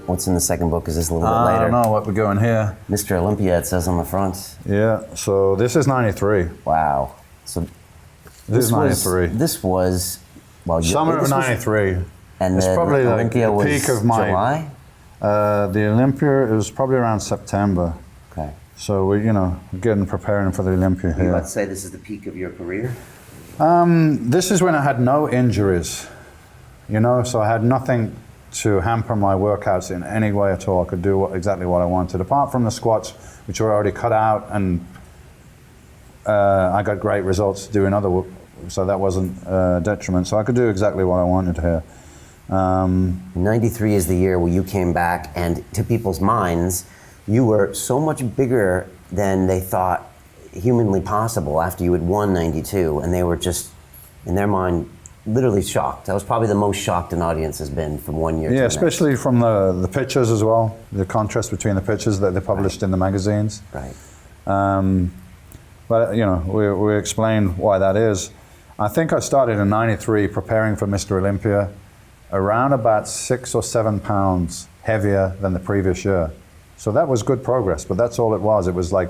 What's in the second book? Is this a little bit later? I don't know what we're going here. Mr. Olympia, it says on the front. Yeah, so this is 93. Wow. So This is 93. This was, well, Summer of 93. And it's probably Olympia like the peak of my July? The Olympia, it was probably around September. Okay. So we're, you know, preparing for the Olympia here. You about to say this is the peak of your career? This is when I had no injuries, you know, so I had nothing to hamper my workouts in any way at all. I could do exactly what I wanted, apart from the squats, which were already cut out, and I got great results doing other work, so that wasn't a detriment. So I could do exactly what I wanted here. 93 is the year where you came back, and to people's minds, you were so much bigger than they thought humanly possible after you had won 92, and they were just, in their mind, literally shocked. That was probably the most shocked an audience has been from 1 year to the next. Especially from the pictures as well, the contrast between the pictures that they published in the magazines. Right. But, you know, we explained why that is. I think I started in 93 preparing for Mr. Olympia around about 6 or 7 pounds heavier than the previous year. So that was good progress, but that's all it was. It was like,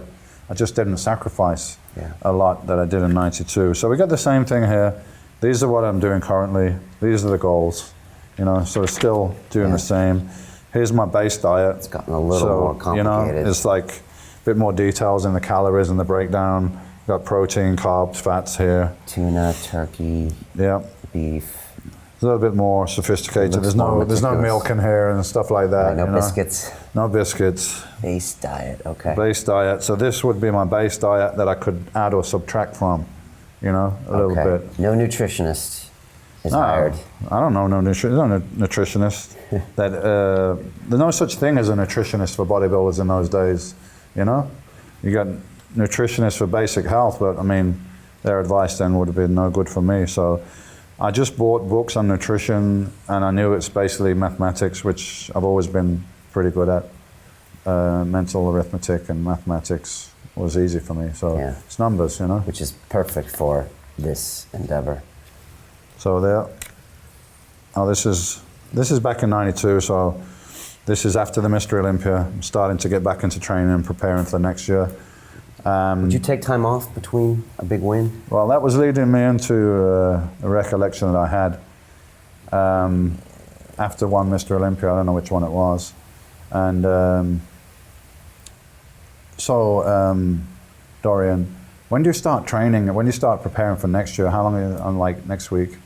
I just didn't sacrifice a lot that I did in 92. So we got the same thing here. These are what I'm doing currently. These are the goals, you know, so still doing the same. Here's my base diet. It's gotten a little more complicated. You know, it's like a bit more details in the calories and the breakdown. Got protein, carbs, fats here. Tuna, turkey, beef. It's a little bit more sophisticated. There's no milk in here and stuff like that. Right, no biscuits. No biscuits. Base diet, okay. Base diet. So this would be my base diet that I could add or subtract from, you know, a little bit. No nutritionist is hired. I don't know no nutritionist. There's no such thing as a nutritionist for bodybuilders in those days, you know? You got nutritionists for basic health, but I mean, their advice then would have been no good for me. So I just bought books on nutrition, and I knew it's basically mathematics, which I've always been pretty good at. Mental arithmetic and mathematics was easy for me, so it's numbers, you know. Which is perfect for this endeavor. So there. Oh, this is back in 92, so this is after the Mr. Olympia. I'm starting to get back into training and preparing for the next year. Did you take time off between a big win? Well, that was leading me into a recollection that I had after one Mr. Olympia. I don't know which one it was. And Dorian, when do you start training? When do you start preparing for next year? How long are you on, like, next week?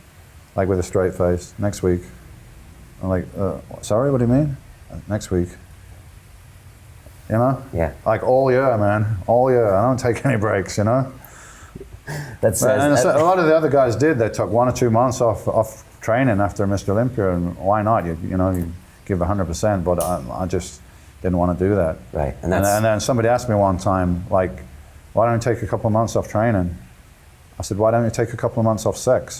Like, with a straight face? Next week? I'm like, sorry, what do you mean? Next week. You know? Yeah. Like all year, man. All year. I don't take any breaks, you know? That's a lot of the other guys did. They took 1 or 2 months off training after Mr. Olympia, and why not? You know, you give 100%, but I just didn't want to do that. Right. And then somebody asked me one time, like, why don't you take a couple of months off training? I said, why don't you take a couple of months off sex?